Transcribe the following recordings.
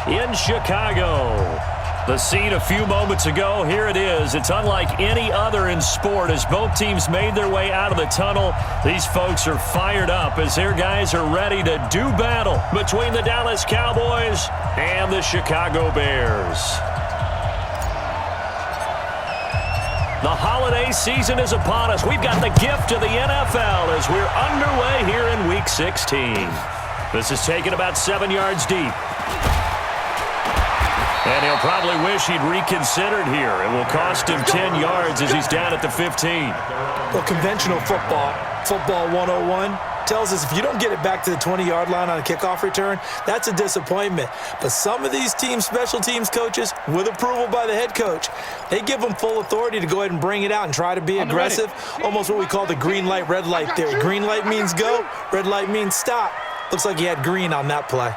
in Chicago. The scene a few moments ago, here it is. It's unlike any other in sport as both teams made their way out of the tunnel. These folks are fired up as their guys are ready to do battle between the Dallas Cowboys and the Chicago Bears. The holiday season is upon us. We've got the gift of the NFL as we're underway here in Week 16. This is taken about 7 yards deep. And he'll probably wish he'd reconsidered here. It will cost him 10 yards as he's down at the 15. Well, conventional football 101, tells us if you don't get it back to the 20-yard line on a kickoff return, that's a disappointment. But some of these special teams coaches, with approval by the head coach, they give them full authority to go ahead and bring it out and try to be aggressive, almost what we call the green light, red light theory. Green light means go, red light means stop. Looks like he had green on that play.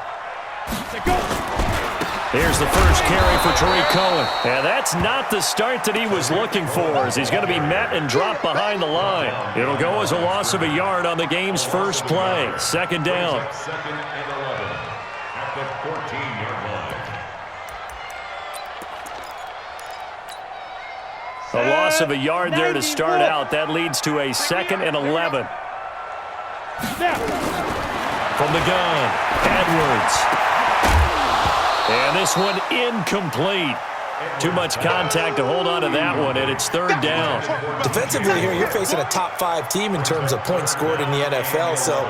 Here's the first carry for Tariq Cohen. And that's not the start that he was looking for as he's going to be met and dropped behind the line. It'll go as a loss of a yard on the game's first play. Second down. Second and 11 at the 14-yard line. A loss of a yard there to start out. That leads to a second and 11. From the gun, Edwards. And this one incomplete. Too much contact to hold on to that one, and it's third down. Defensively here, you're facing a top-5 team in terms of points scored in the NFL. So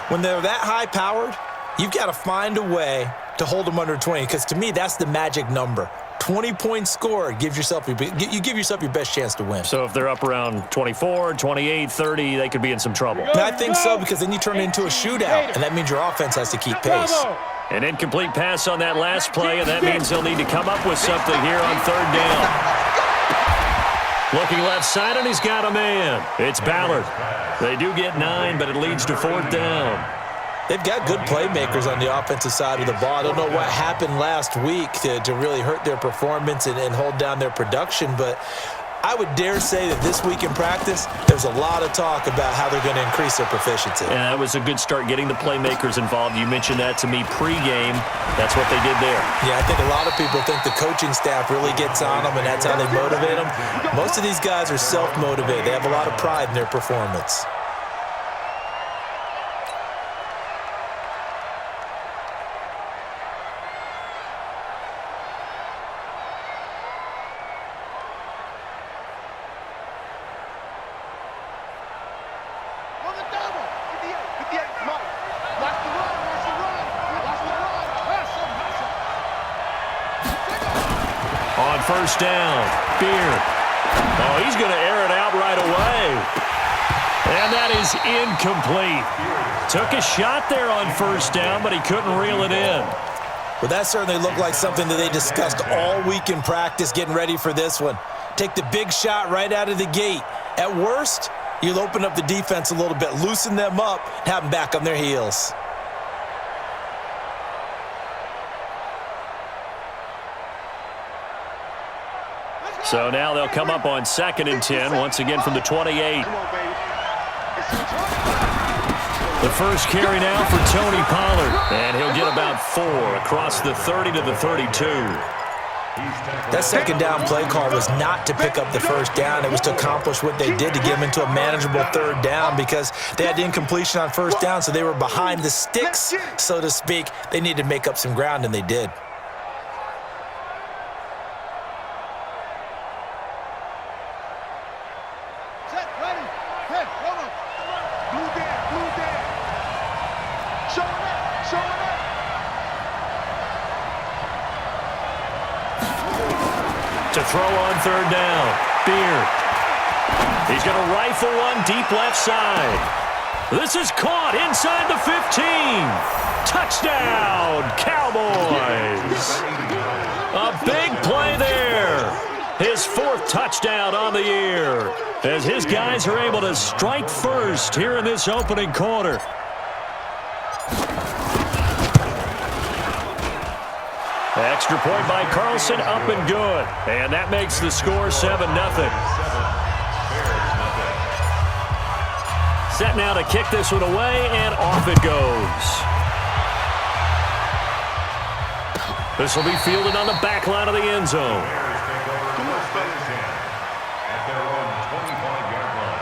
when they're that high-powered, you've got to find a way to hold them under 20, because to me, that's the magic number. 20 points scored, you give yourself your best chance to win. So if they're up around 24, 28, 30, they could be in some trouble. And I think so, because then you turn it into a shootout, and that means your offense has to keep pace. An incomplete pass on that last play, and that means they'll need to come up with something here on third down. Looking left side, and he's got a man. It's Ballard. They do get 9, but it leads to fourth down. They've got good playmakers on the offensive side of the ball. I don't know what happened last week to really hurt their performance and hold down their production, but I would dare say that this week in practice, there's a lot of talk about how they're going to increase their proficiency. And that was a good start getting the playmakers involved. You mentioned that to me pregame. That's what they did there. Yeah, I think a lot of people think the coaching staff really gets on them, and that's how they motivate them. Most of these guys are self-motivated. They have a lot of pride in their performance. First down, Beard. Oh, he's going to air it out right away. And that is incomplete. Took a shot there on first down, but he couldn't reel it in. Well, that certainly looked like something that they discussed all week in practice, getting ready for this one. Take the big shot right out of the gate. At worst, you'll open up the defense a little bit, loosen them up, and have them back on their heels. So now they'll come up on 2nd and 10, once again from the 28. The first carry now for Tony Pollard, and he'll get about 4 across the 30 to the 32. That second down play call was not to pick up the first down. It was to accomplish what they did to get them into a manageable third down, because they had incompletion on first down, so they were behind the sticks, so to speak. They needed to make up some ground, and they did. To throw on third down, Beard. He's going to rifle one deep left side. This is caught inside the 15. Touchdown, Cowboys. A big play there. His 4th touchdown on the year as his guys are able to strike first here in this opening quarter. Extra point by Carlson, up and good. And that makes the score 7-0. Set now to kick this one away, and off it goes. This will be fielded on the back line of the end zone. At their own 25-yard line.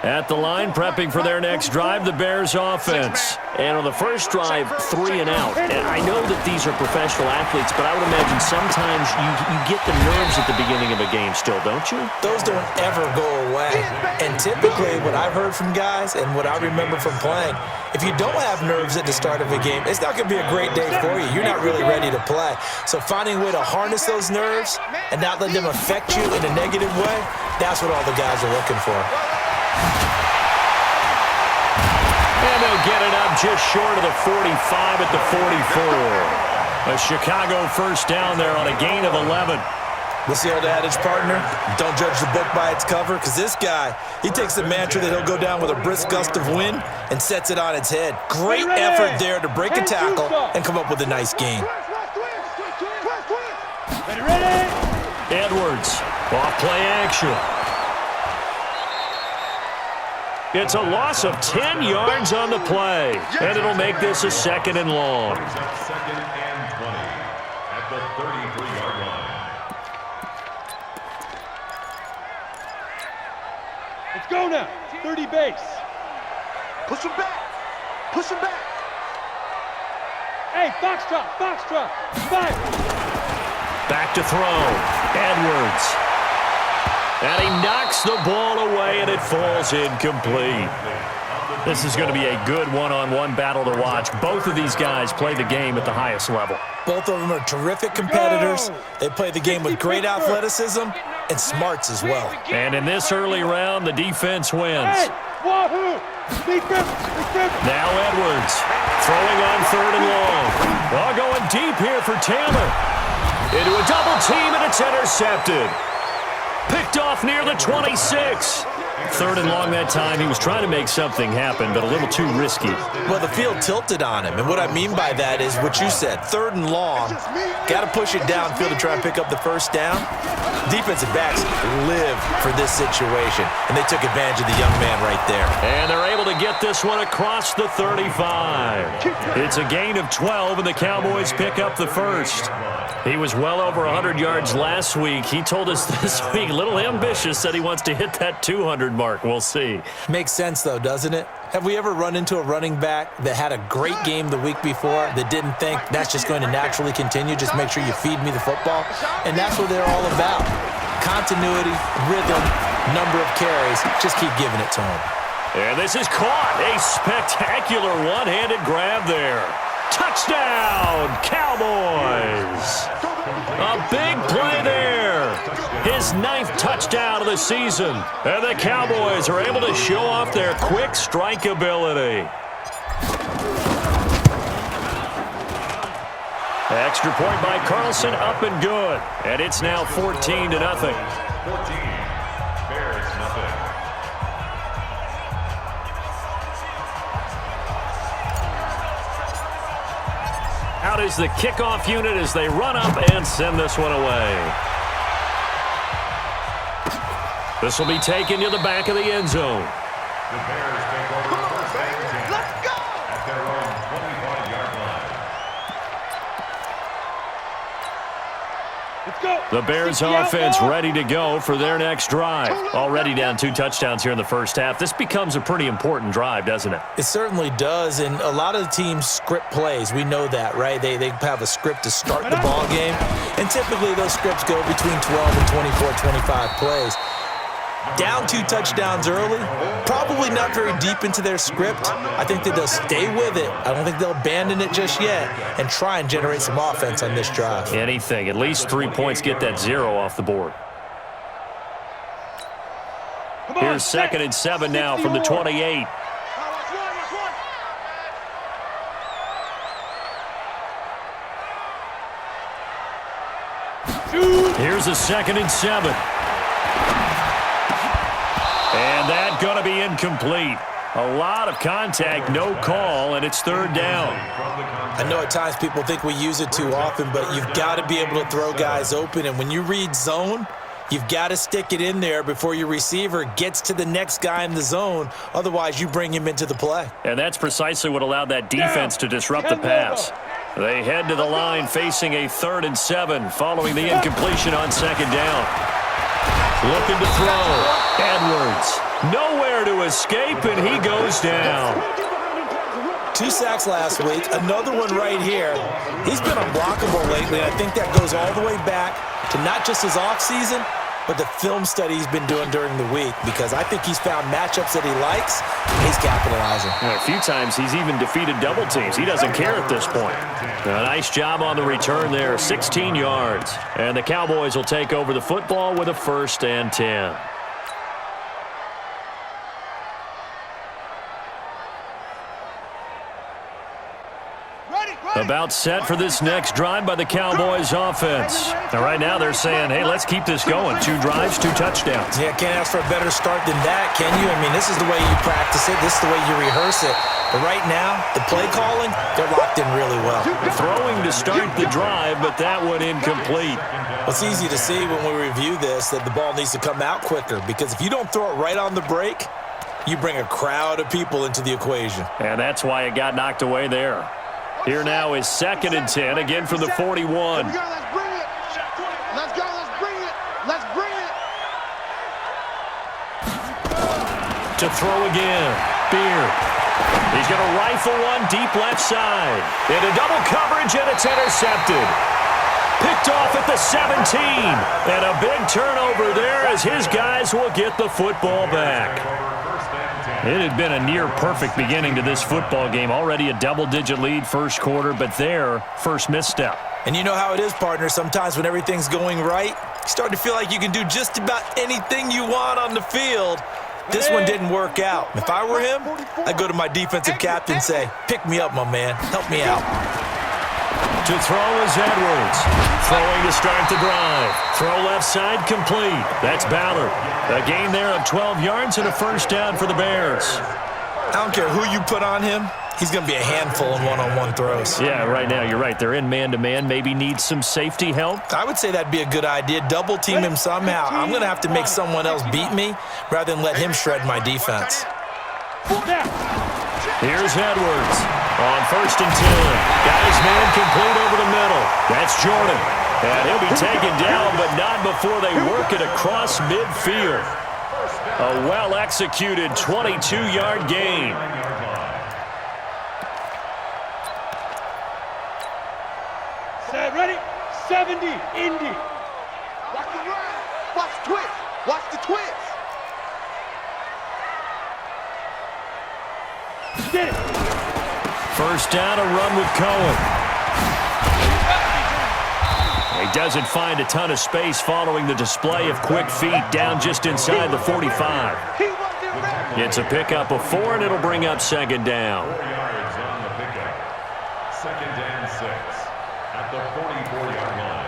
At the line, prepping for their next drive, the Bears offense. And on the first drive, 3 and out. And I know that these are professional athletes, but I would imagine sometimes you get the nerves at the beginning of a game still, don't you? Those don't ever go away. And typically, what I've heard from guys and what I remember from playing, if you don't have nerves at the start of a game, it's not going to be a great day for you. You're not really ready to play. So finding a way to harness those nerves and not let them affect you in a negative way, that's what all the guys are looking for. And they'll get it up just short of the 45 at the 44. A Chicago first down there on a gain of 11. What's the old adage, partner? Don't judge the book by its cover, because this guy, he takes the mantra that he'll go down with a brisk gust of wind and sets it on its head. Great effort there to break a tackle and come up with a nice gain. Edwards, off play action. It's a loss of 10 yards on the play, and it'll make this a 2nd and long. Brings up 2nd and 20 at the 33-yard line. Let's go now. 30 base. Push him back. Push him back. Hey, foxtrot, foxtrot. 5. Back to throw. Edwards. And he knocks the ball away, and it falls incomplete. This is going to be a good one-on-one battle to watch. Both of these guys play the game at the highest level. Both of them are terrific competitors. They play the game with great athleticism and smarts as well. And in this early round, the defense wins. Hey, wahoo! Defense. Now Edwards throwing on 3rd and long. All going deep here for Taylor. Into a double team, and it's intercepted. Picked off near the 26. 3rd and long that time. He was trying to make something happen, but a little too risky. Well, the field tilted on him, and what I mean by that is what you said, 3rd and long. Got to push it downfield to try and pick up the first down. Defensive backs live for this situation, and they took advantage of the young man right there. And they're able to get this one across the 35. It's a gain of 12, and the Cowboys pick up the first. He was well over 100 yards last week. He told us this week, a little ambitious, said he wants to hit that 200 mark. We'll see. Makes sense, though, doesn't it? Have we ever run into a running back that had a great game the week before that didn't think that's just going to naturally continue? Just make sure you feed me the football. And that's what they're all about. Continuity, rhythm, number of carries. Just keep giving it to them. And this is caught. A spectacular one-handed grab there. Touchdown, Cowboys! A big play there. His 9th touchdown of the season. And the Cowboys are able to show off their quick strike ability. Extra point by Carlson, up and good. And it's now 14-0. 14. Bears nothing. Out is the kickoff unit as they run up and send this one away. This will be taken to the back of the end zone. The Bears take over first and 10. Let's go. At their own 25-yard line. Let's go. The Bears offense ready to go for their next drive. Already down 2 touchdowns here in the first half. This becomes a pretty important drive, doesn't it? It certainly does, and a lot of the teams script plays. We know that, right? They have a script to start the ball game, and typically those scripts go between 12 and 24, 25 plays. Down 2 touchdowns early, probably not very deep into their script. I think that they'll stay with it. I don't think they'll abandon it just yet and try and generate some offense on this drive. Anything. At least 3 points, get that 0 off the board. Here's 2nd and 7 now from the 28. Here's a 2nd and 7. And that's going to be incomplete. A lot of contact, no call, and it's 3rd down. I know at times people think we use it too often, but you've got to be able to throw guys open. And when you read zone, You've got to stick it in there before your receiver gets to the next guy in the zone. Otherwise, you bring him into the play. And that's precisely what allowed that defense to disrupt the pass. They head to the line facing a 3rd and 7 following the incompletion on 2nd down. Looking to throw. Edwards. Nowhere to escape, and he goes down. 2 sacks last week, another one right here. He's been unblockable lately, and I think that goes all the way back to not just his offseason, but the film study he's been doing during the week, because I think he's found matchups that he likes, and he's capitalizing. A few times he's even defeated double teams. He doesn't care at this point. A nice job on the return there, 16 yards. And the Cowboys will take over the football with a 1st and 10. About set for this next drive by the Cowboys offense. Now, right now they're saying, hey, let's keep this going. 2 drives, 2 touchdowns. Yeah, can't ask for a better start than that, can you? I mean, this is the way you practice it. This is the way you rehearse it. But right now, the play calling, they're locked in really well. Throwing to start the drive, but that one incomplete. Well, it's easy to see when we review this that the ball needs to come out quicker, because if you don't throw it right on the break, you bring a crowd of people into the equation. And that's why it got knocked away there. Here now is 2nd and 10, again from the 41. Let's bring it. Let's go. Let's bring it. Let's bring it. To throw again. Beard. He's going to rifle one deep left side. Into double coverage, and it's intercepted. Picked off at the 17. And a big turnover there as his guys will get the football back. It had been a near-perfect beginning to this football game. Already a double-digit lead first quarter, but their first misstep. And you know how it is, partner. Sometimes when everything's going right, you start to feel like you can do just about anything you want on the field. This one didn't work out. If I were him, I'd go to my defensive captain and say, pick me up, my man. Help me out. To throw is Edwards. Throwing to start the drive. Throw left side complete. That's Ballard. A gain there of 12 yards and a 1st down for the Bears. I don't care who you put on him. He's going to be a handful in one-on-one throws. Yeah, right now you're right. They're in man-to-man. Maybe needs some safety help. I would say that'd be a good idea. Double team him somehow. I'm going to have to make someone else beat me rather than let him shred my defense. Here's Edwards on 1st and 10. Got his man complete over the middle. That's Jordan. And he'll be taken down, but not before they work it across midfield. A well-executed 22-yard gain. Ready? 70, Indy. Watch the run. Watch the twist. Watch the twist. Get it. 1st down, a run with Cohen. He doesn't find a ton of space following the display of quick feet down just inside the 45. It's a pickup of 4, and it'll bring up 2nd down. 4 yards on the pickup. 2nd and 6 at the 44-yard line.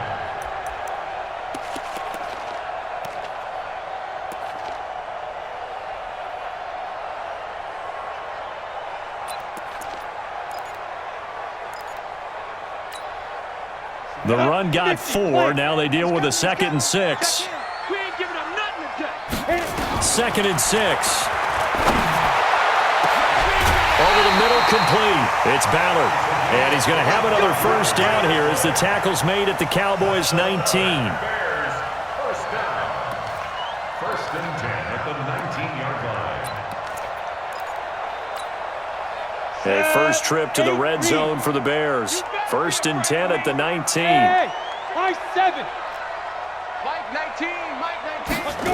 The run got 4. Now they deal with a 2nd and 6. We ain't giving up nothing today. 2nd and 6. Over the middle, complete. It's Ballard. And he's going to have another 1st down here as the tackle's made at the Cowboys' 19. Bears, 1st down. 1st and 10 at the 19-yard line. A first trip to the red zone for the Bears. 1st and 10 at the 19. Hey, high 7. Mike 19. Mike 19. Let's go.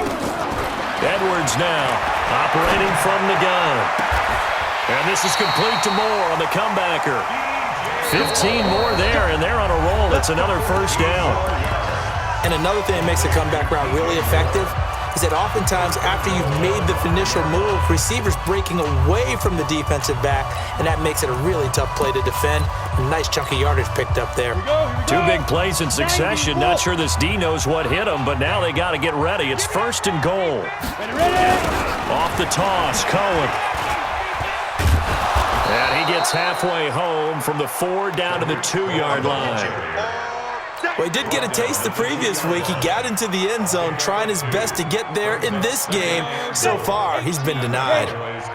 Edwards now operating from the gun. And this is complete to Moore on the comebacker. 15 more there, and they're on a roll. It's another 1st down. And another thing that makes a comeback route really effective is that oftentimes after you've made the initial move, receivers breaking away from the defensive back, and that makes it a really tough play to defend. A nice chunk of yardage picked up there. Here we go. 2 big plays in succession. Not sure this D knows what hit him, but now they got to get ready. It's 1st and goal. Ready? Off the toss, Cohen. And he gets halfway home from the 4 down to the 2-yard line. Well, he did get a taste the previous week. He got into the end zone trying his best to get there in this game. So far, he's been denied.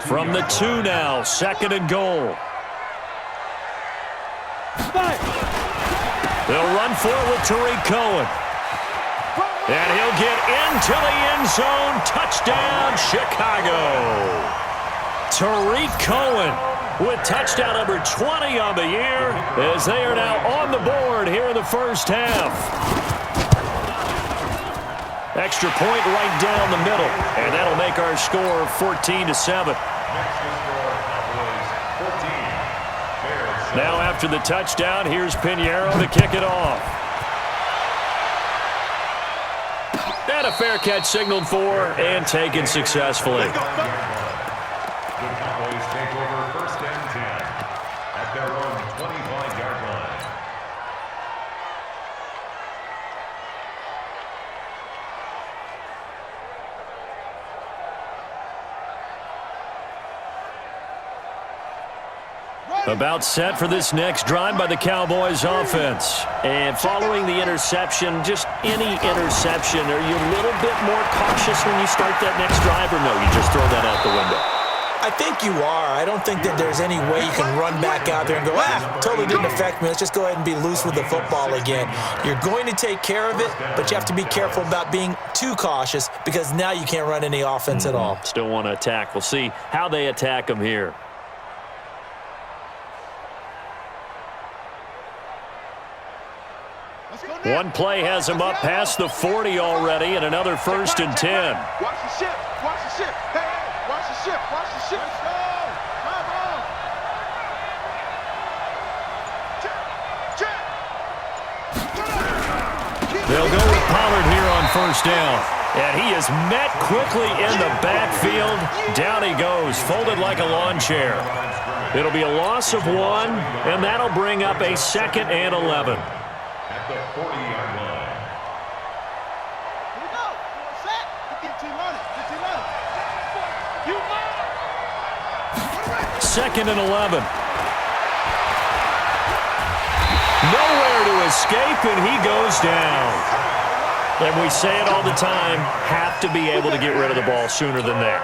From the 2 now, 2nd and goal. They'll run forward with Tariq Cohen. And he'll get into the end zone. Touchdown, Chicago. Tariq Cohen with touchdown number 20 on the year as they are now on the board here in the first half. Extra point right down the middle, and that'll make our score 14-7. Now after the touchdown, here's Pinheiro to kick it off. And a fair catch signaled for and taken successfully. The Cowboys take over 1st and 10 at their own 25-yard line. About set for this next drive by the Cowboys offense. And following the interception, just any interception, are you a little bit more cautious when you start that next drive, or no, you just throw that out the window? I think you are. I don't think that there's any way you can run back out there and go, totally didn't affect me. Let's just go ahead and be loose with the football again. You're going to take care of it, but you have to be careful about being too cautious because now you can't run any offense at all. Still want to attack. We'll see how they attack them here. One play has him up past the 40 already, and another 1st and 10. Watch the ship. Watch the ship. Hey, watch the ship. Watch the ship. Let's go. Come on. Check. They'll go with Pollard here on 1st down. And he is met quickly in the backfield. Down he goes, folded like a lawn chair. It'll be a loss of 1, and that'll bring up a 2nd and 11. At the 40-yard line. Here we go. Set. Get team on it. Get team on it. 2nd and 11. Nowhere to escape, and he goes down. And we say it all the time, have to be able to get rid of the ball sooner than that.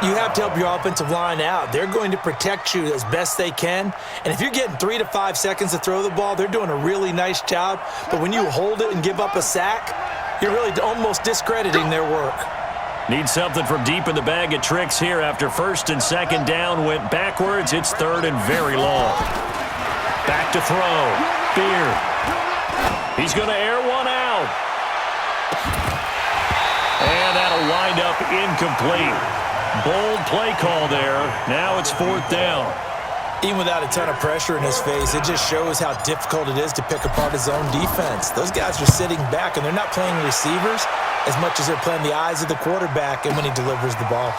You have to help your offensive line out. They're going to protect you as best they can. And if you're getting 3 to 5 seconds to throw the ball, they're doing a really nice job. But when you hold it and give up a sack, you're really almost discrediting their work. Need something from deep in the bag of tricks here after 1st and 2nd down went backwards. It's 3rd and very long. Back to throw. Beard. He's going to air one out. And that'll wind up incomplete. Bold play call there. Now it's 4th down. Even without a ton of pressure in his face, it just shows how difficult it is to pick apart his own defense. Those guys are sitting back, and they're not playing receivers as much as they're playing the eyes of the quarterback and when he delivers the ball.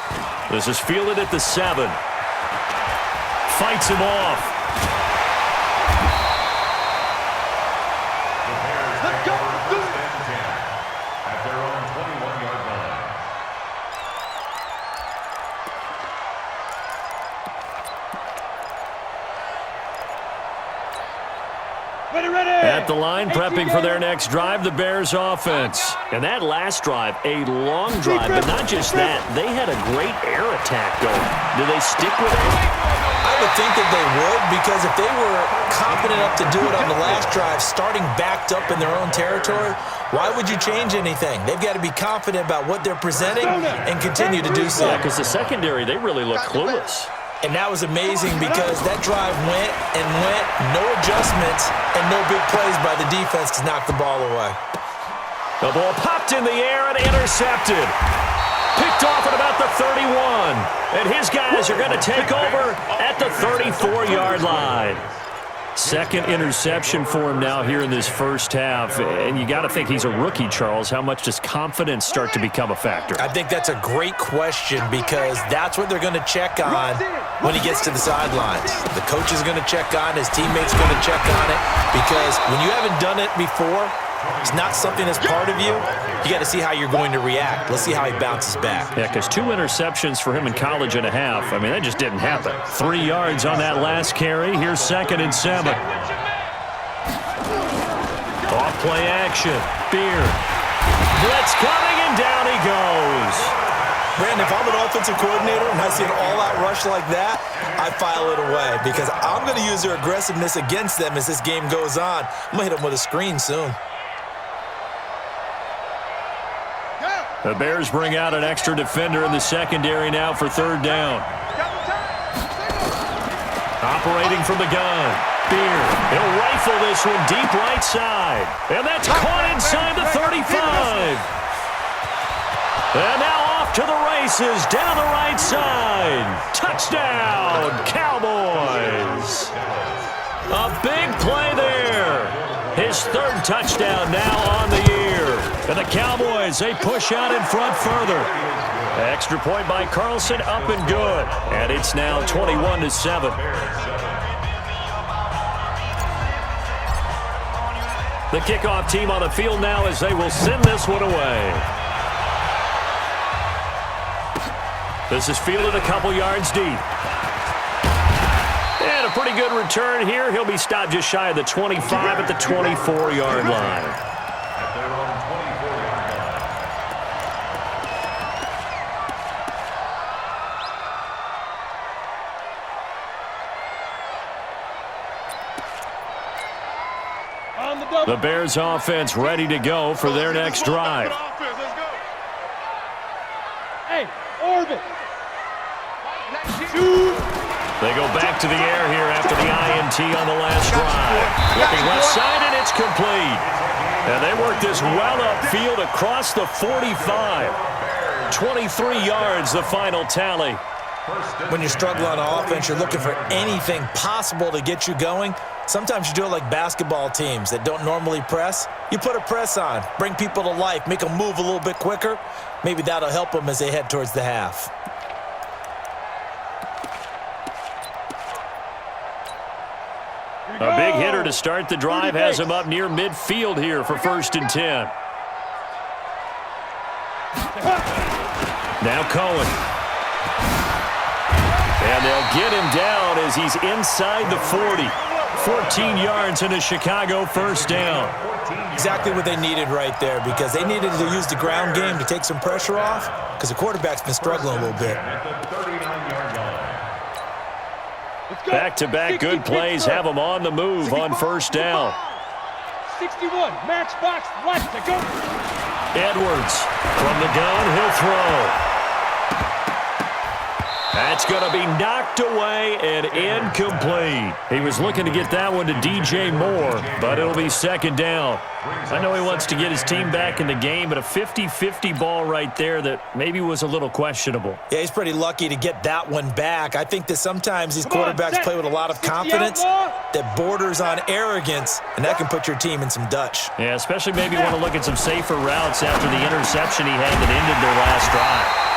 This is fielded at the 7. Fights him off. Let's go. 1st and 10 at their own 21-yard line. At the line, prepping for their next drive, the Bears offense. And that last drive, a long drive, but not just that. They had a great air attack going. Do they stick with it? I would think that they would, because if they were confident enough to do it on the last drive, starting backed up in their own territory, why would you change anything? They've got to be confident about what they're presenting and continue to do so. Yeah, because the secondary, they really look clueless. And that was amazing because that drive went and went, no adjustments, and no big plays by the defense to knock the ball away. The ball popped in the air and intercepted. Picked off at about the 31. And his guys are going to take over at the 34-yard line. 2nd interception for him now here in this first half. And you got to think he's a rookie, Charles. How much does confidence start to become a factor? I think that's a great question because that's what they're going to check on when he gets to the sidelines. The coach is going to check on, his teammates going to check on it, because when you haven't done it before, it's not something that's part of you. You got to see how you're going to react. Let's see how he bounces back. Yeah, because 2 interceptions for him in college and a half. I mean, that just didn't happen. 3 yards on that last carry. Here's 2nd and 7. Off Play action. Beer. Blitz coming, and down he goes. Brandon, if I'm an offensive coordinator and I see an all-out rush like that, I file it away because I'm going to use their aggressiveness against them as this game goes on. I'm going to hit them with a screen soon. The Bears bring out an extra defender in the secondary now for third down. Operating from the gun. Beer. He'll rifle this one deep right side. And that's caught inside the 35. And now off to the races down the right side. Touchdown, Cowboys. A big play there. His third touchdown now on the year. And the Cowboys, they push out in front further. Extra point by Carlson, up and good. And it's now 21-7. The kickoff team on the field now as they will send this one away. This is fielded a couple yards deep. And a pretty good return here. He'll be stopped just shy of the 25 at the 24-yard line. The Bears offense ready to go for their next drive. Hey, orbit. They go back to the air here after the INT on the last drive. Looking left side, and it's complete. And they work this well upfield across the 45. 23 yards, the final tally. When you struggle on offense, you're looking for anything possible to get you going. Sometimes you do it like basketball teams that don't normally press. You put a press on, bring people to life, make them move a little bit quicker. Maybe that'll help them as they head towards the half. A big hitter to start the drive has him up near midfield here for 1st and 10. Now Cohen. And they'll get him down as he's inside the 40. 14 yards in a Chicago first down. Exactly what they needed right there because they needed to use the ground game to take some pressure off because the quarterback's been struggling a little bit. Back-to-back good plays have them on the move on first down. 61, matchbox, left to go. Edwards from the gun, he'll throw. That's going to be knocked away and incomplete. He was looking to get that one to DJ Moore, but it'll be second down. I know he wants to get his team back in the game, but a 50-50 ball right there that maybe was a little questionable. Yeah, he's pretty lucky to get that one back. I think that sometimes these quarterbacks play with a lot of confidence that borders on arrogance, and that can put your team in some Dutch. Yeah, especially maybe want to look at some safer routes after the interception he had that ended their last drive.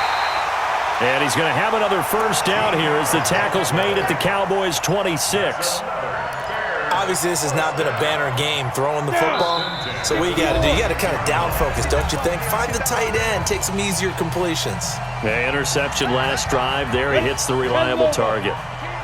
And he's going to have another first down here as the tackle's made at the Cowboys' 26. Obviously, this has not been a banner game throwing the football. So what you got to do, you got to kind of down focus, don't you think? Find the tight end, take some easier completions. The interception last drive there. He hits the reliable target.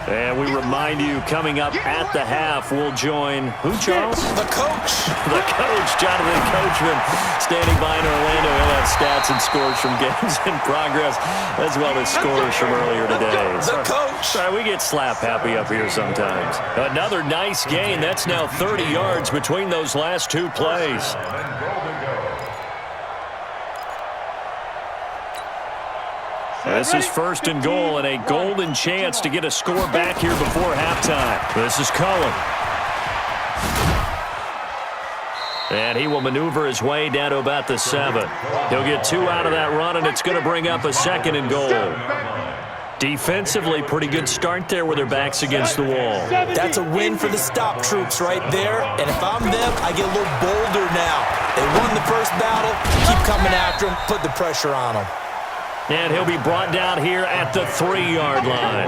And we remind you, coming up at the half, we'll join who, Charles? The coach. The coach, Jonathan Coachman, standing by in Orlando. He'll have stats and scores from games in progress, as well as scores from earlier today. The coach. Sorry, we get slap happy up here sometimes. Another nice gain. That's now 30 yards between those last two plays. This is 1st and goal and a golden chance to get a score back here before halftime. This is Cohen. And he will maneuver his way down to about the 7. He'll get 2 out of that run, and it's going to bring up a 2nd and goal. Defensively, pretty good start there with their backs against the wall. That's a win for the stop troops right there. And if I'm them, I get a little bolder now. They won the first battle. Keep coming after them. Put the pressure on them. And he'll be brought down here at the 3-yard line.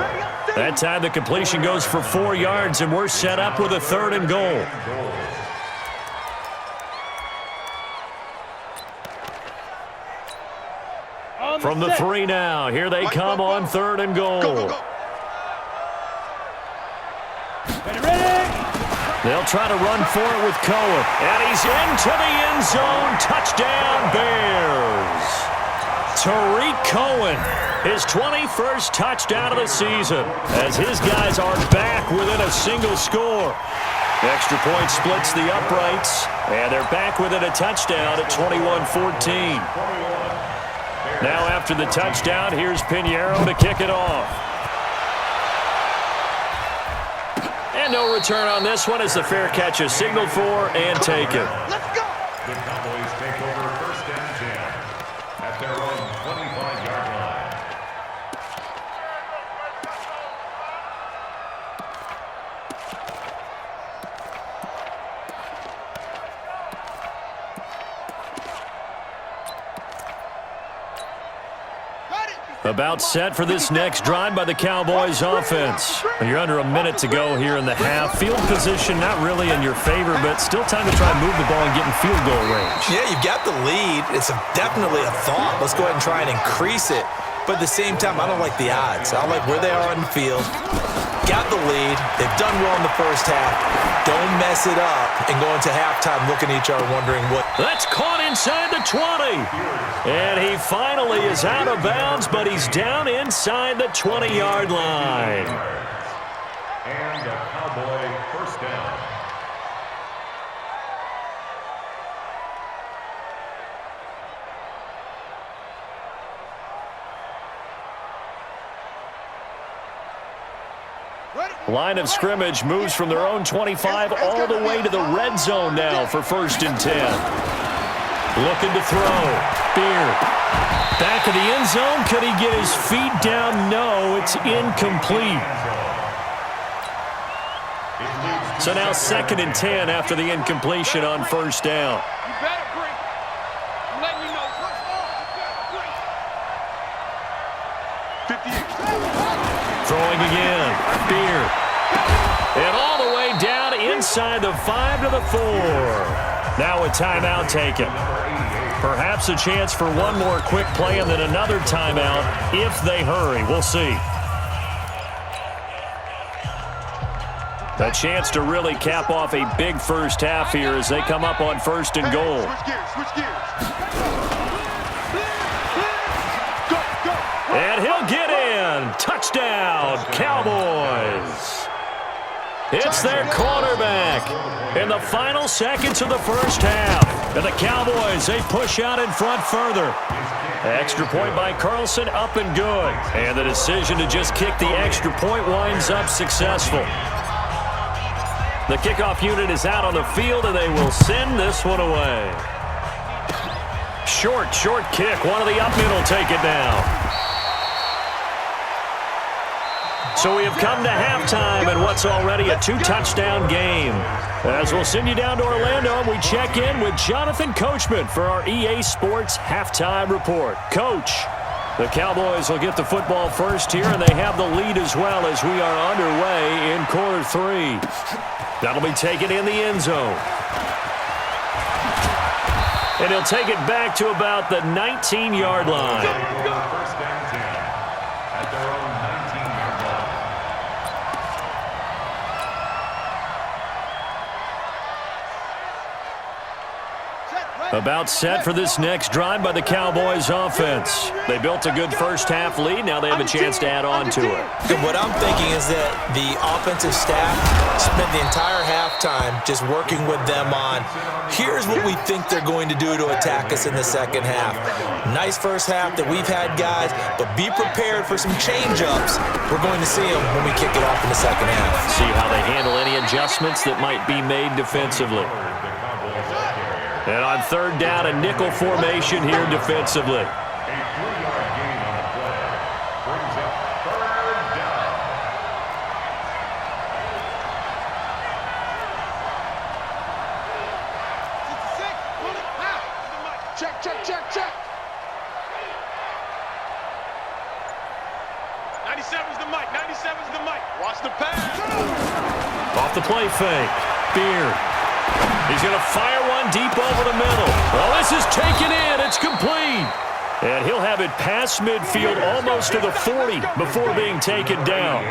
That time the completion goes for 4 yards, and we're set up with a 3rd and goal. From the 3 now, here they come on 3rd and goal. Ready? They'll try to run for it with KOM. And he's into the end zone. Touchdown, Bears. Tariq Cohen, his 21st touchdown of the season, as his guys are back within a single score. Extra point splits the uprights, and they're back within a touchdown at 21-14. Now after the touchdown, here's Pinheiro to kick it off. And no return on this one as the fair catch is signaled for and taken. Let's go. The Cowboys take over first and 10 at their own 25-yard line. About set for this next drive by the Cowboys offense. You're under a minute to go here in the half. Field position not really in your favor, but still time to try and move the ball and get in field goal range. Yeah, you've got the lead. It's definitely a thought. Let's go ahead and try and increase it. But at the same time, I don't like the odds. I like where they are on the field. Got the lead. They've done well in the first half. Don't mess it up and go into halftime looking at each other wondering what. That's caught inside the 20. And he finally is out of bounds, but he's down inside the 20-yard line. And a Cowboy first down. Line of scrimmage moves from their own 25 all the way to the red zone now for first and 10. Looking to throw. Beard. Back of the end zone. Could he get his feet down? No, it's incomplete. So now second and 10 after the incompletion on first down. You better bring. I'm letting you know. You better bring. 58. Throwing again. Beard. And all the way down inside the 5 to the 4. Now a timeout taken. Perhaps a chance for one more quick play and then another timeout if they hurry. We'll see. A chance to really cap off a big first half here as they come up on first and goal. Switch gears, switch gears. And he'll get in. Touchdown, Cowboys. It's their quarterback in the final seconds of the first half. And the Cowboys, they push out in front further. Extra point by Carlson, up and good. And the decision to just kick the extra point winds up successful. The kickoff unit is out on the field, and they will send this one away. Short kick. One of the up middle take it down. So we have come to halftime in what's already a 2-touchdown game. As we'll send you down to Orlando, and we check in with Jonathan Coachman for our EA Sports Halftime Report. Coach, the Cowboys will get the football first here, and they have the lead as well as we are underway in quarter 3. That'll be taken in the end zone. And he'll take it back to about the 19-yard line. First and 10 at their own 19-yard line. About set for this next drive by the Cowboys offense. They built a good first half lead. Now they have a chance to add on to it. What I'm thinking is that the offensive staff spent the entire halftime just working with them on, here's what we think they're going to do to attack us in the second half. Nice first half that we've had, guys, but be prepared for some change-ups. We're going to see them when we kick it off in the second half. See how they handle any adjustments that might be made defensively. And on third down, a nickel formation here defensively. A 3-yard gain on the play brings up third down. Check. 97's the mic. 97's the mic. Watch the pass. Off the play fake. Beard. He's going to fire one deep over the middle. Well, this is taken in. It's complete. And he'll have it past midfield almost to the 40 before being taken down.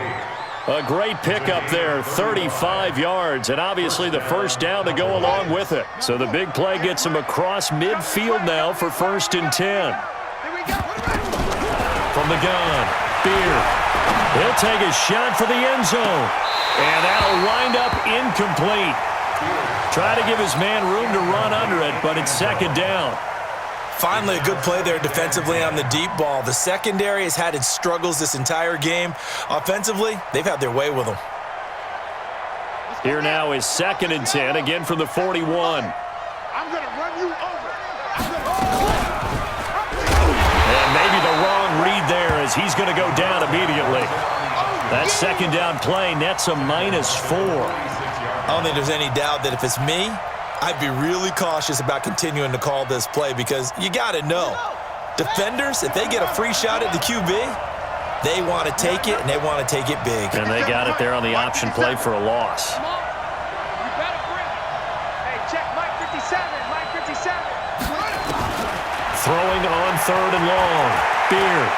A great pickup there, 35 yards, and obviously the first down to go along with it. So the big play gets him across midfield now for 1st and 10. From the gun, Beard. He'll take a shot for the end zone, and that'll wind up incomplete. Try to give his man room to run under it, but it's 2nd down. Finally, a good play there defensively on the deep ball. The secondary has had its struggles this entire game. Offensively, they've had their way with them. Here now is 2nd and 10, again from the 41. I'm going to run you over. And maybe the wrong read there as he's going to go down immediately. That 2nd down play nets a -4. I don't think there's any doubt that if it's me, I'd be really cautious about continuing to call this play because you got to know, defenders, if they get a free shot at the QB, they want to take it, and they want to take it big. And they got it there on the option play for a loss. Come on. You better bring it. Hey, check Mike 57. Mike 57. Throwing on 3rd and long. Beard.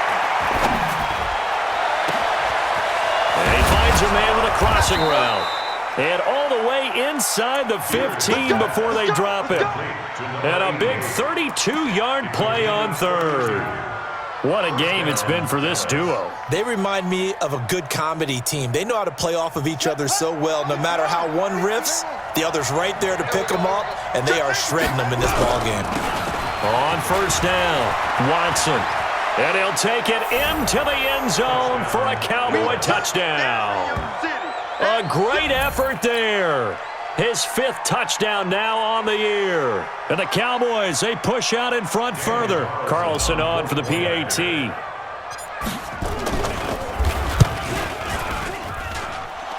And he finds a man with a crossing route. And all the way inside the 15 before they drop it. And a big 32-yard play on 3rd. What a game it's been for this duo. They remind me of a good comedy team. They know how to play off of each other so well. No matter how one riffs, the other's right there to pick them up, and they are shredding them in this ballgame. On 1st down, Watson. And he'll take it into the end zone for a Cowboy touchdown. A great effort there. His 5th touchdown now on the year. And the Cowboys, they push out in front further. Carlson on for the PAT.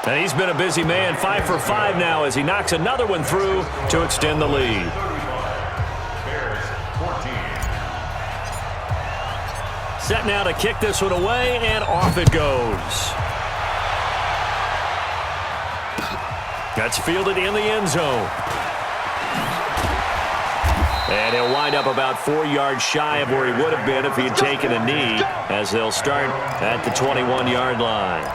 And he's been a busy man, 5 for 5 now as he knocks another one through to extend the lead. Set now to kick this one away, and off it goes. That's fielded in the end zone. And he'll wind up about 4 yards shy of where he would have been if he had taken a knee, as they'll start at the 21-yard line.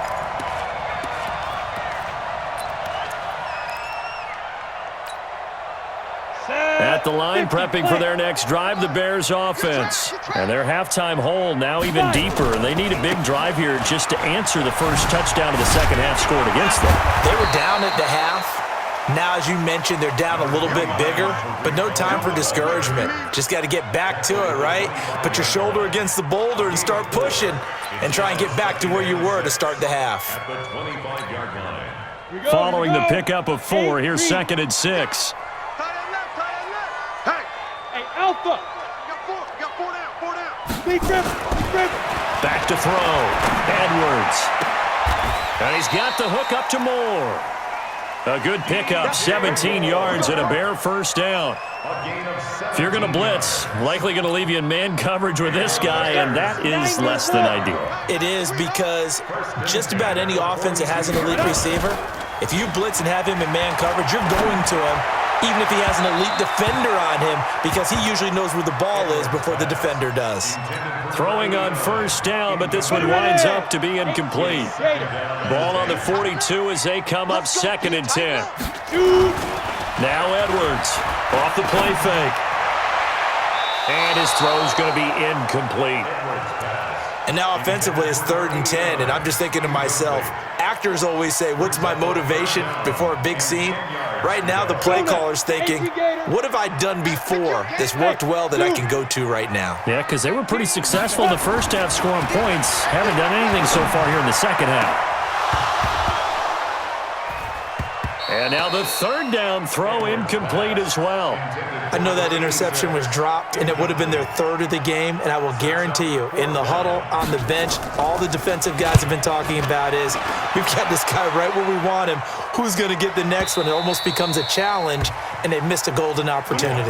At the line, prepping for their next drive, the Bears offense. And their halftime hole now even deeper, and they need a big drive here just to answer the first touchdown of the second half scored against them. They were down at the half. Now, as you mentioned, they're down a little bit bigger, but no time for discouragement. Just got to get back to it, right? Put your shoulder against the boulder and start pushing and try and get back to where you were to start the half. Following the pickup of 4, here's 2nd and 6. Hey, Alpha. You got four down. Big rip. Back to throw. Edwards. And he's got the hook up to Moore. A good pickup, 17 yards and a Bear 1st down. If you're going to blitz, likely going to leave you in man coverage with this guy, and that is less than ideal. It is because just about any offense that has an elite receiver, if you blitz and have him in man coverage, you're going to him, even if he has an elite defender on him, because he usually knows where the ball is before the defender does. Throwing on 1st down, but this one winds up to be incomplete. Ball on the 42 as they come up 2nd and 10. Now Edwards off the play fake. And his throw's going to be incomplete. And now offensively it's 3rd and 10, and I'm just thinking to myself, actors always say, what's my motivation before a big scene? Right now the play caller's thinking, what have I done before that's worked well that I can go to right now? Yeah, because they were pretty successful in the first half scoring points. Haven't done anything so far here in the second half. And now the 3rd down throw incomplete as well. I know that interception was dropped, and it would have been their 3rd of the game, and I will guarantee you, in the huddle, on the bench, all the defensive guys have been talking about is, we've got this guy right where we want him. Who's going to get the next one? It almost becomes a challenge, and they've missed a golden opportunity.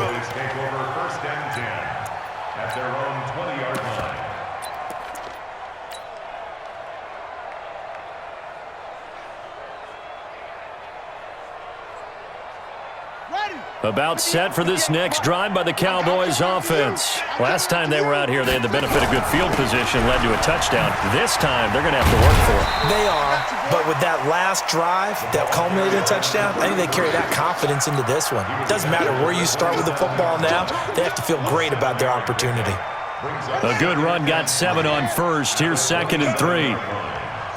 About set for this next drive by the Cowboys offense. Last time they were out here, they had the benefit of good field position, led to a touchdown. This time, they're going to have to work for it. They are, but with that last drive that culminated in a touchdown, I think they carry that confidence into this one. It doesn't matter where you start with the football now. They have to feel great about their opportunity. A good run got 7 on first. Here's 2nd and 3.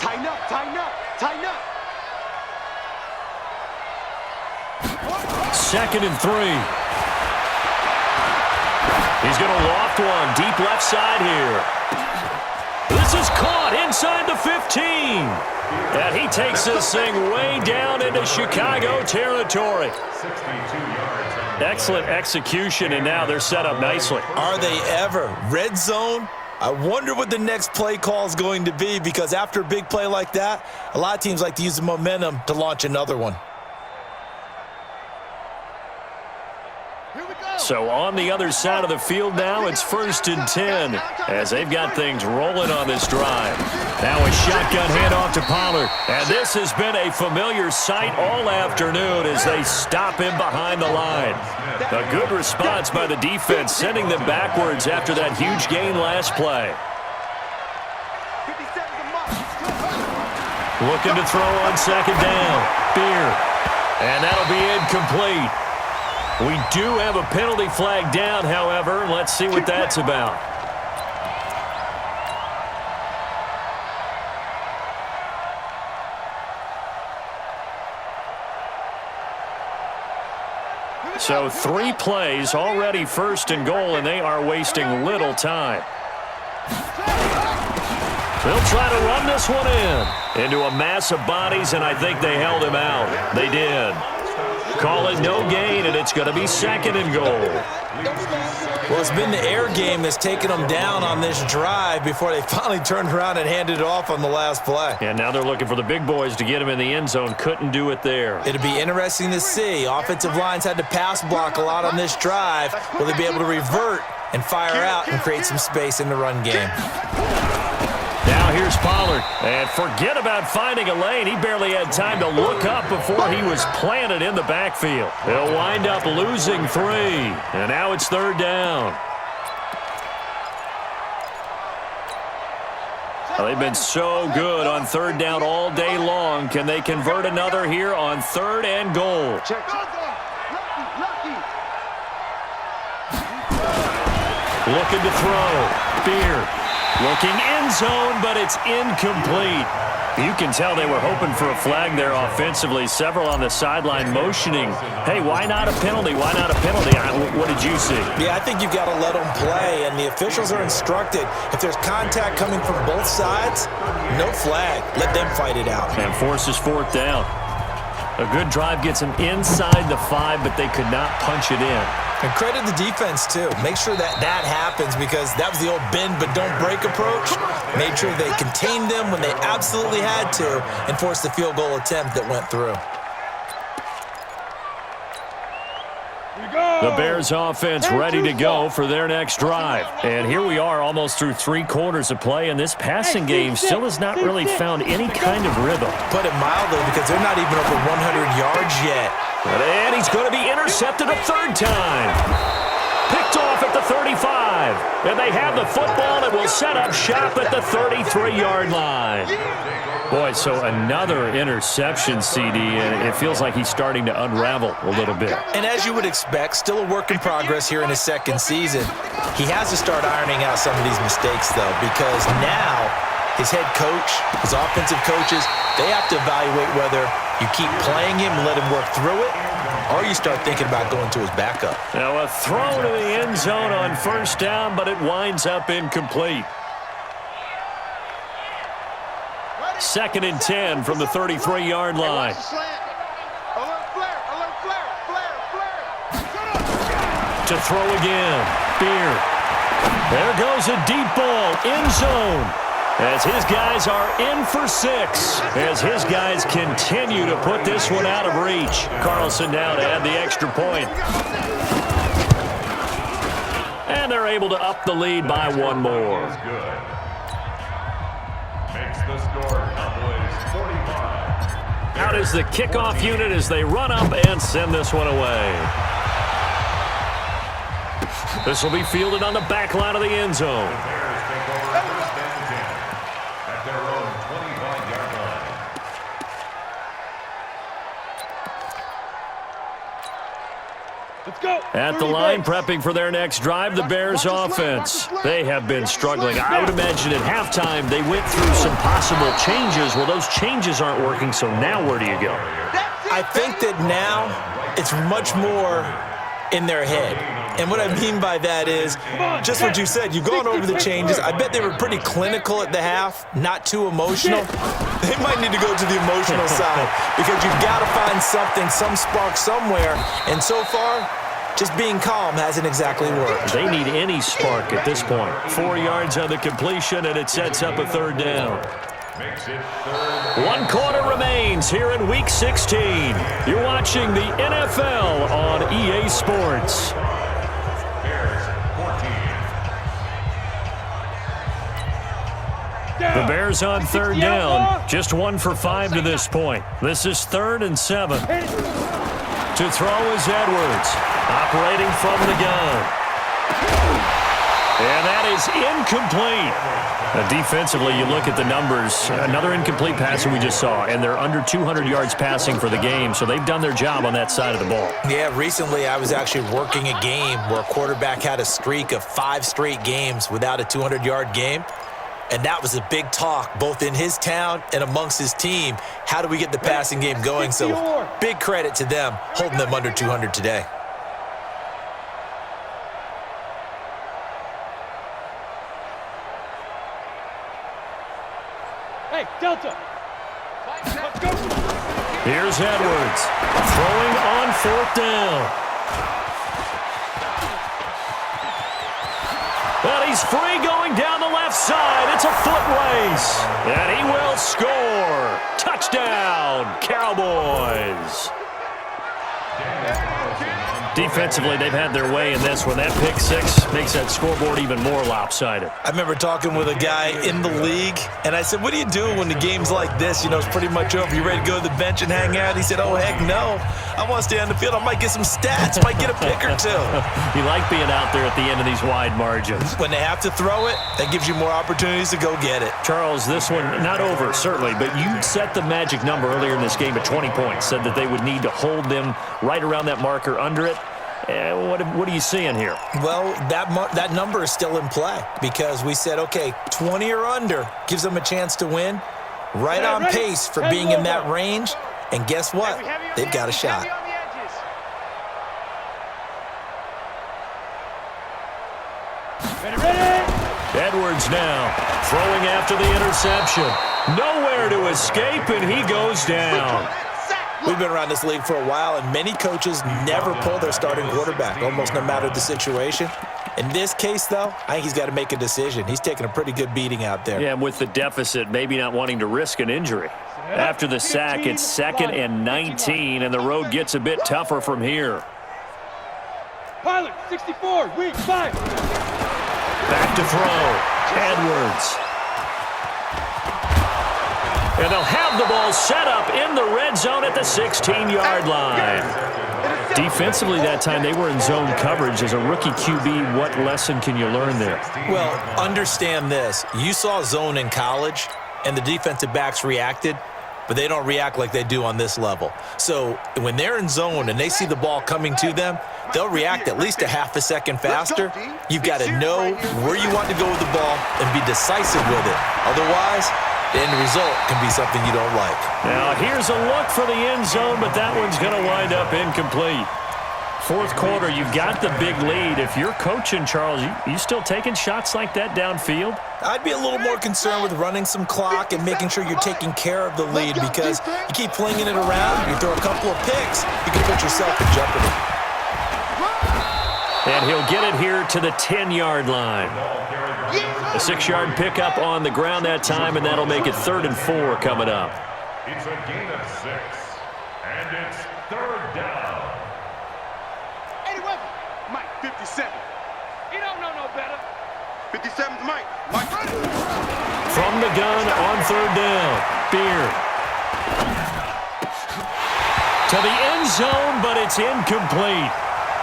Tighten up, tighten up, tighten up. 2nd and 3. He's going to loft one deep left side here. This is caught inside the 15. And he takes this thing way down into Chicago territory. 62 yards. Excellent execution, and now they're set up nicely. Are they ever? Red zone? I wonder what the next play call is going to be, because after a big play like that, a lot of teams like to use the momentum to launch another one. So on the other side of the field now, it's 1st and 10 as they've got things rolling on this drive. Now a shotgun handoff to Pollard. And this has been a familiar sight all afternoon as they stop him behind the line. A good response by the defense, sending them backwards after that huge gain last play. Looking to throw on 2nd down. Beer. And that'll be incomplete. We do have a penalty flag down, however. Let's see what that's about. So 3 plays, already 1st and goal, and they are wasting little time. They'll try to run this one into a mass of bodies, and I think they held him out. They did. Call it no gain, and it's going to be 2nd and goal. Well, it's been the air game that's taken them down on this drive before they finally turned around and handed it off on the last play. And now they're looking for the big boys to get him in the end zone. Couldn't do it there. It'll be interesting to see. Offensive lines had to pass block a lot on this drive. Will they be able to revert and fire out and create some space in the run game? Now here's Pollard. And forget about finding a lane. He barely had time to look up before he was planted in the backfield. They'll wind up losing 3. And now it's 3rd down. Well, they've been so good on 3rd down all day long. Can they convert another here on 3rd and goal? Looking to throw. Beer. Looking end zone, but it's incomplete. You can tell they were hoping for a flag there offensively. Several on the sideline motioning, hey, why not a penalty? Why not a penalty? What did you see? Yeah, I think you've got to let them play, and the officials are instructed. If there's contact coming from both sides, no flag. Let them fight it out. And forces 4th down. A good drive gets them inside the 5, but they could not punch it in. And credit the defense, too. Make sure that happens, because that was the old bend but don't break approach. Made sure they contained them when they absolutely had to and forced the field goal attempt that went through. The Bears offense ready to go for their next drive. And here we are almost through 3 quarters of play, and this passing game still has not really found any kind of rhythm. Put it mildly, because they're not even over 100 yards yet. And he's going to be intercepted a 3rd time. Picked off at the 35. And they have the football and will set up shop at the 33-yard line. Boy, so another interception, CD, and it feels like he's starting to unravel a little bit. And as you would expect, still a work in progress here in his 2nd season. He has to start ironing out some of these mistakes, though, because now his head coach, his offensive coaches, they have to evaluate whether you keep playing him and let him work through it, or you start thinking about going to his backup. Now a throw to the end zone on 1st down, but it winds up incomplete. 2nd and 10 from the 33-yard line. To throw again. Beer. There goes a deep ball. End zone. As his guys are in for 6. As his guys continue to put this one out of reach. Carlson now to add the extra point. And they're able to up the lead by 1 more. Makes the score Cowboys 45. Out is the kickoff unit as they run up and send this one away. This will be fielded on the back line of the end zone. The Bears take over first and 10 at their own 25-yard line. Let's go. At the line, prepping for their next drive, the Bears offense. They have been struggling. I would imagine at halftime they went through some possible changes. Well, those changes aren't working, so now where do you go? I think that now it's much more in their head. And what I mean by that is just what you said. You've gone over the changes. I bet they were pretty clinical at the half, not too emotional. They might need to go to the emotional side because you've got to find something, some spark somewhere. And so far, just being calm hasn't exactly worked. They need any spark at this point. 4 yards on the completion, and it sets up a third down. Makes it third. 1 quarter remains here in Week 16. You're watching the NFL on EA Sports. Bears 14. The Bears on third down. Just 1 for 5 to this point. This is 3rd and 7. To throw is Edwards, operating from the gun. And that is incomplete. Defensively, you look at the numbers. Another incomplete pass that we just saw, and they're under 200 yards passing for the game, so they've done their job on that side of the ball. Yeah, recently I was actually working a game where a quarterback had a streak of 5 straight games without a 200-yard game. And that was a big talk, both in his town and amongst his team. How do we get the passing game going? So big credit to them, holding them under 200 today. Hey, Delta. Let's go. Here's Edwards, throwing on 4th down. And he's free going down the left side. It's a foot race. And he will score. Touchdown, Cowboys. Defensively, they've had their way in this one. That pick six makes that scoreboard even more lopsided. I remember talking with a guy in the league, and I said, what do you do when the game's like this? You know, it's pretty much over. You ready to go to the bench and hang out? He said, oh, heck no. I want to stay on the field. I might get some stats. Might get a pick or two. You like being out there at the end of these wide margins. When they have to throw it, that gives you more opportunities to go get it. Charles, this one, not over, certainly, but you set the magic number earlier in this game at 20 points, said that they would need to hold them right around that marker under it. What are you seeing here? Well, that number is still in play because we said, okay, 20 or under gives them a chance to win. Right on pace for being in that range. And guess what? They've got a shot. Edwards now throwing after the interception. Nowhere to escape, and he goes down. We've been around this league for a while, and many coaches never pull their starting quarterback, almost no matter the situation. In this case, though, I think he's got to make a decision. He's taking a pretty good beating out there. Yeah, and with the deficit, maybe not wanting to risk an injury. After the sack, it's 2nd and 19, and the road gets a bit tougher from here. Pilot, 64, weak 5. Back to throw. Edwards. And they'll have the ball set up in the red zone at the 16-yard line. Defensively that time, they were in zone coverage. As a rookie QB, what lesson can you learn there? Well, understand this. You saw zone in college, and the defensive backs reacted, but they don't react like they do on this level. So when they're in zone and they see the ball coming to them, they'll react at least a half a second faster. You've got to know where you want to go with the ball and be decisive with it. Otherwise, the end result can be something you don't like. Now, here's a look for the end zone, but that one's going to wind up incomplete. 4th quarter, you've got the big lead. If you're coaching, Charles, you still taking shots like that downfield? I'd be a little more concerned with running some clock and making sure you're taking care of the lead because you keep flinging it around, you throw a couple of picks, you can put yourself in jeopardy. And he'll get it here to the 10-yard line. A 6-yard pickup on the ground that time, and that'll make it 3rd and 4 coming up. It's a gain of 6, and it's 3rd down. Mike, 57. You don't know no better. 57's Mike. Mike. From the gun on 3rd down. Beard. To the end zone, but it's incomplete.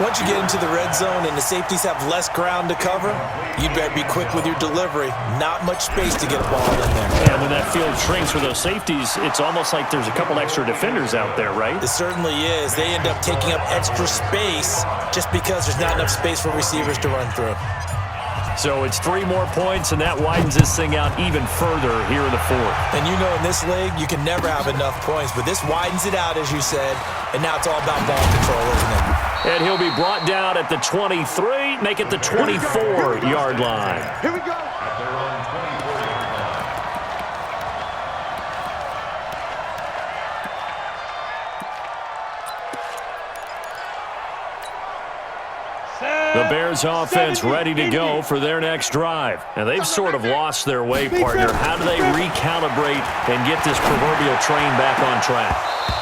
Once you get into the red zone and the safeties have less ground to cover, you better be quick with your delivery. Not much space to get a ball in there. And when that field shrinks for those safeties, it's almost like there's a couple extra defenders out there, right? It certainly is. They end up taking up extra space just because there's not enough space for receivers to run through. So it's 3 more points, and that widens this thing out even further here in the 4th. And you know in this league, you can never have enough points, but this widens it out, as you said, and now it's all about ball control, isn't it? And he'll be brought down at the 23, make it the 24-yard line. Here we go. At their own 24-yard line. The Bears offense ready to go for their next drive. And they've sort of lost their way, partner. How do they recalibrate and get this proverbial train back on track?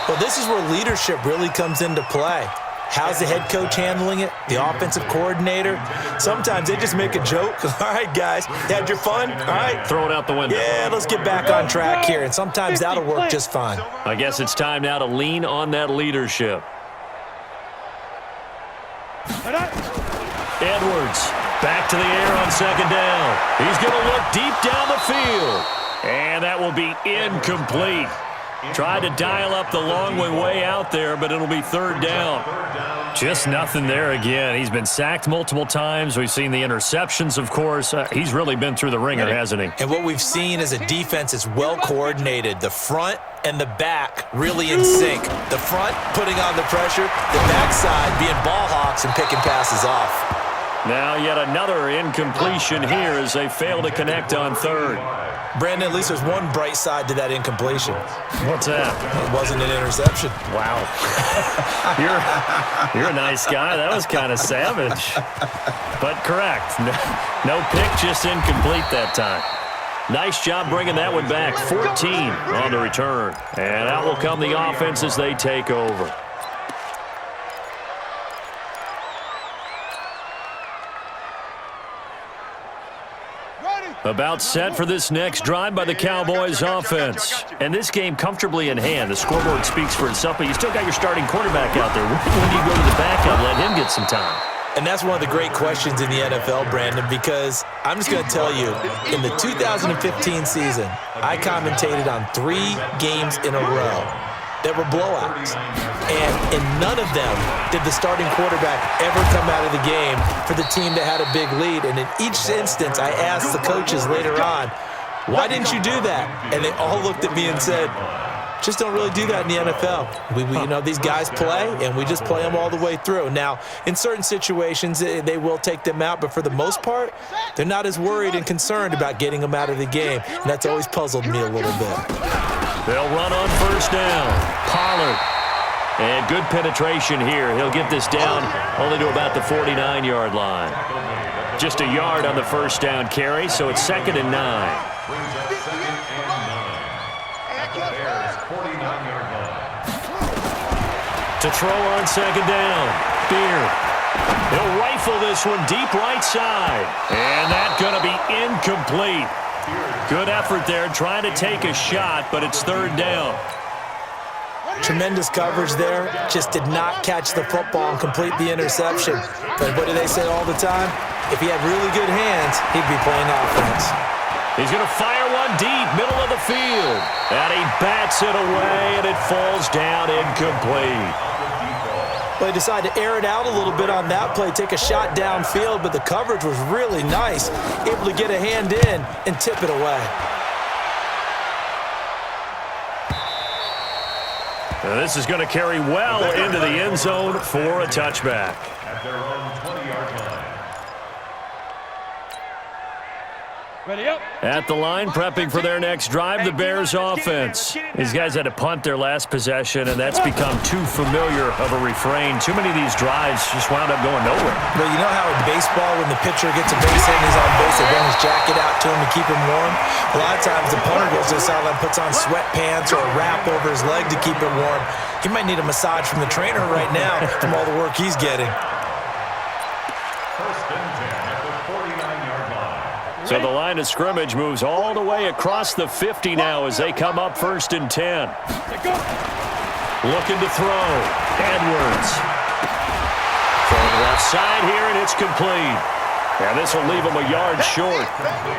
Well, this is where leadership really comes into play. How's the head coach handling it? The offensive coordinator? Sometimes they just make a joke. All right, guys, you had your fun? All right. Throw it out the window. Yeah, let's get back on track here. And sometimes that'll work just fine. I guess it's time now to lean on that leadership. Edwards back to the air on 2nd down. He's going to look deep down the field. And that will be incomplete. Tried to dial up the long way out there, but it'll be 3rd down. Just nothing there again. He's been sacked multiple times. We've seen the interceptions, of course. He's really been through the ringer, hasn't he? And what we've seen is a defense is well coordinated. The front and the back really in sync. The front putting on the pressure, the backside being ball hawks and picking passes off. Now yet another incompletion here as they fail to connect on 3rd. Brandon, at least there's one bright side to that incompletion. What's that? It wasn't an interception. Wow. You're a nice guy. That was kind of savage. But correct. No pick, just incomplete that time. Nice job bringing that one back. 14 on the return. And out will come the offense as they take over. About set for this next drive by the Cowboys offense. And this game comfortably in hand. The scoreboard speaks for itself, but you still got your starting quarterback out there. When do you go to the backup, let him get some time? And that's one of the great questions in the NFL, Brandon, because I'm just going to tell you, in the 2015 season, I commentated on 3 games in a row that were blowouts. And in none of them did the starting quarterback ever come out of the game for the team that had a big lead. And in each instance, I asked the coaches later on, why didn't you do that? And they all looked at me and said, just don't really do that in the NFL. You know, these guys play, and we just play them all the way through. Now, in certain situations, they will take them out, but for the most part, they're not as worried and concerned about getting them out of the game, and that's always puzzled me a little bit. They'll run on 1st down. Pollard. And good penetration here. He'll get this down only to about the 49-yard line. Just a yard on the 1st down carry, so it's 2nd and 9. Brings up 2nd and 9. At the Bears' 49-yard line. To throw on 2nd down. Beard. He'll rifle this one deep right side. And that's going to be incomplete. Good effort there, trying to take a shot, but it's 3rd down. Tremendous coverage there. Just did not catch the football and complete the interception. But what do they say all the time? If he had really good hands, he'd be playing offense. He's going to fire one deep, middle of the field. And he bats it away, and it falls down incomplete. Well, they decided to air it out a little bit on that play, take a shot downfield, but the coverage was really nice, able to get a hand in and tip it away. Now this is going to carry well into the end zone for a touchback. At their own 20-yard line. Ready up. At the line, prepping for their next drive, the Bears offense. These guys had to punt their last possession, and that's become too familiar of a refrain. Too many of these drives just wound up going nowhere. But you know how in baseball, when the pitcher gets a base hit and he's on base, they bring his jacket out to him to keep him warm? A lot of times the punter goes to the sideline, puts on sweatpants or a wrap over his leg to keep him warm. He might need a massage from the trainer right now from all the work he's getting. 1st and 10 at the 49-yard line. So the line of scrimmage moves all the way across the 50 now as they come up 1st and 10. Looking to throw. Edwards. Throwing Left side here, and it's complete. And this will leave him a yard short.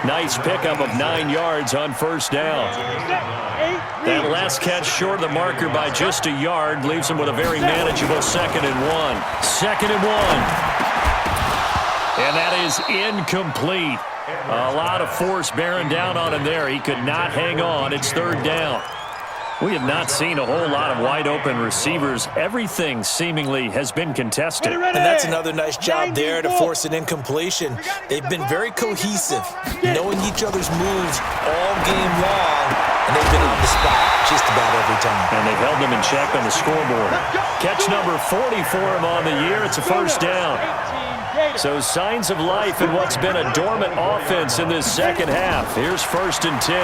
Nice pickup of 9 yards on first down. That last catch short of the marker by just a yard leaves him with a very manageable 2nd and 1. 2nd and 1. And that is incomplete. A lot of force bearing down on him there. He could not hang on. It's 3rd down. We have not seen a whole lot of wide-open receivers. Everything seemingly has been contested. And that's another nice job there to force an incompletion. They've been very cohesive, knowing each other's moves all game long, and they've been on the spot just about every time. And they've held them in check on the scoreboard. Catch number 40 for him on the year. It's a first down. So signs of life in what's been a dormant offense in this second half. Here's 1st and 10.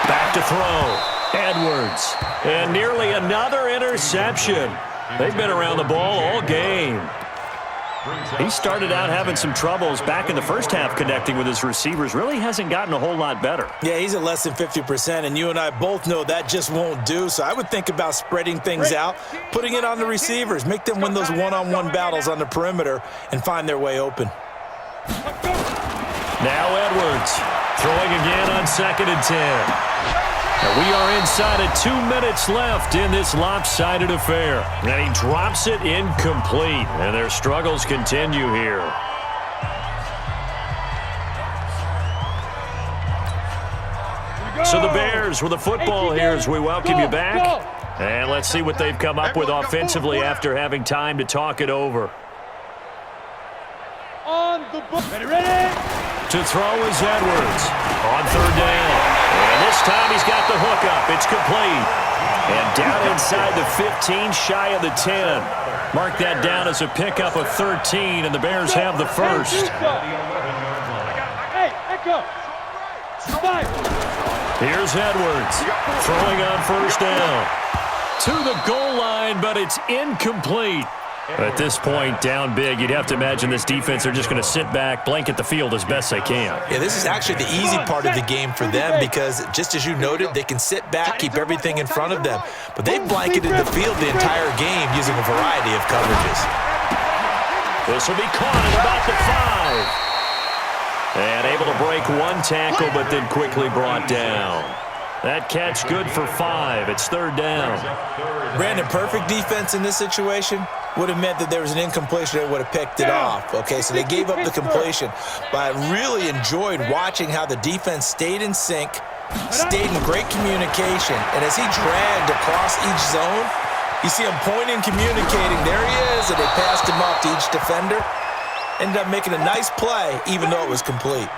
Back to throw. Edwards. And nearly another interception. They've been around the ball all game. He started out having some troubles back in the first half connecting with his receivers. Really hasn't gotten a whole lot better. Yeah, he's at less than 50%, and you and I both know that just won't do. So I would think about spreading things out, putting it on the receivers, make them win those one-on-one battles on the perimeter, and find their way open. Now Edwards throwing again on 2nd and 10. And we are inside of 2 minutes left in this lopsided affair. And he drops it incomplete. And their struggles continue here. So the Bears with the football here as we welcome you back. And let's see what they've come up with offensively after having time to talk it over. On the book. Ready? To throw is Edwards on 3rd down. And this time he's got the hook up. It's complete. And down inside the 15, shy of the 10. Mark that down as a pickup of 13, and the Bears have the first. Hey, echo. Here's Edwards throwing on 1st down. To the goal line, but it's incomplete. At this point, down big, you'd have to imagine this defense are just going to sit back, blanket the field as best they can. Yeah, this is actually the easy part of the game for them because, just as you noted, they can sit back, keep everything in front of them. But they've blanketed the field the entire game using a variety of coverages. This will be caught at about the 5. And able to break one tackle, but then quickly brought down. That catch good for 5. It's 3rd down. Brandon, perfect defense in this situation would have meant that there was an incompletion that would have picked it off. Okay, so they gave up the completion. But I really enjoyed watching how the defense stayed in sync, stayed in great communication, and as he dragged across each zone, you see him pointing, communicating. There he is, and they passed him off to each defender. Ended up making a nice play, even though it was complete.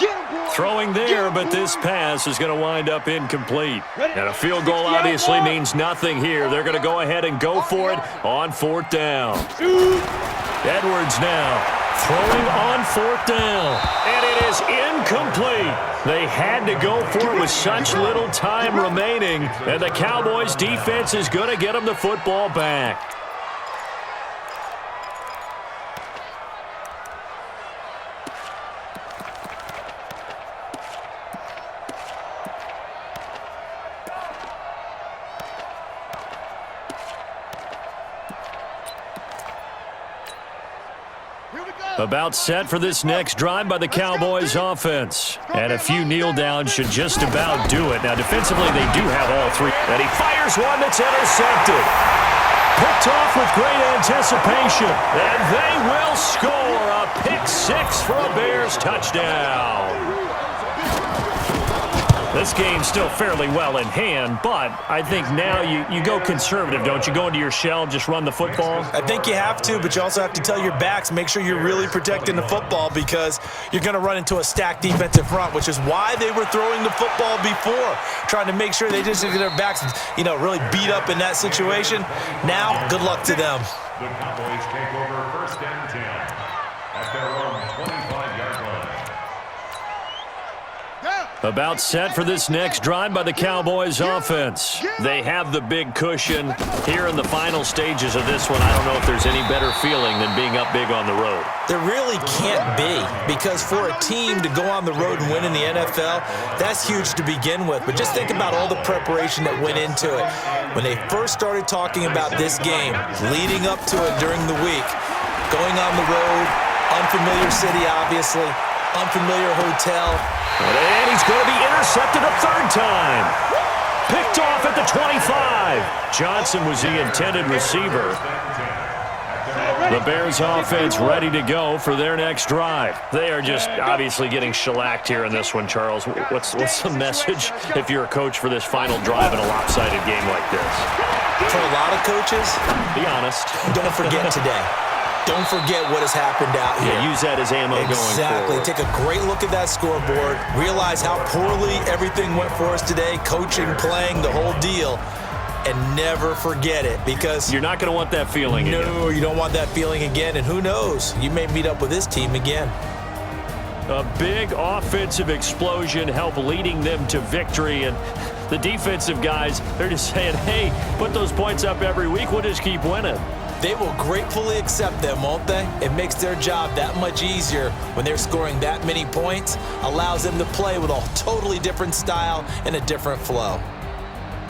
Throwing there, but this pass is going to wind up incomplete. And a field goal obviously means nothing here. They're going to go ahead and go for it on 4th down. Edwards now throwing on 4th down. And it is incomplete. They had to go for it with such little time remaining. And the Cowboys defense is going to get them the football back. About set for this next drive by the Cowboys offense. And a few kneel downs should just about do it. Now defensively they do have all 3. And he fires one that's intercepted. Picked off with great anticipation. And they will score a pick 6 for a Bears touchdown. This game's still fairly well in hand, but I think now you go conservative, don't you? Go into your shell, just run the football? I think you have to, but you also have to tell your backs, make sure you're really protecting the football because you're going to run into a stacked defensive front, which is why they were throwing the football before, trying to make sure they just get their backs, really beat up in that situation. Now, good luck to them. The Cowboys take over 1st and 10 at their own 25-yard line. About set for this next drive by the Cowboys offense. They have the big cushion here in the final stages of this one. I don't know if there's any better feeling than being up big on the road. There really can't be, because for a team to go on the road and win in the NFL, that's huge to begin with. But just think about all the preparation that went into it. When they first started talking about this game, leading up to it during the week, Going on the road, unfamiliar city, obviously, unfamiliar hotel. And he's going to be intercepted a third time. Picked off at the 25. Johnson was the intended receiver. The Bears offense ready to go for their next drive. They are just obviously getting shellacked here in this one, Charles. What's the message if you're a coach for this final drive in a lopsided game like this? For a lot of coaches, be honest. Don't forget today. Don't forget what has happened out here. Yeah, use that as ammo going forward. Exactly. Take a great look at that scoreboard. Realize how poorly everything went for us today, coaching, playing, the whole deal. And never forget it, because you're not going to want that feeling again. No, you don't want that feeling again. And who knows? You may meet up with this team again. A big offensive explosion helped leading them to victory. And the defensive guys, they're just saying, hey, put those points up every week. We'll just keep winning. They will gratefully accept them, won't they? It makes their job that much easier when they're scoring that many points. Allows them to play with a totally different style and a different flow.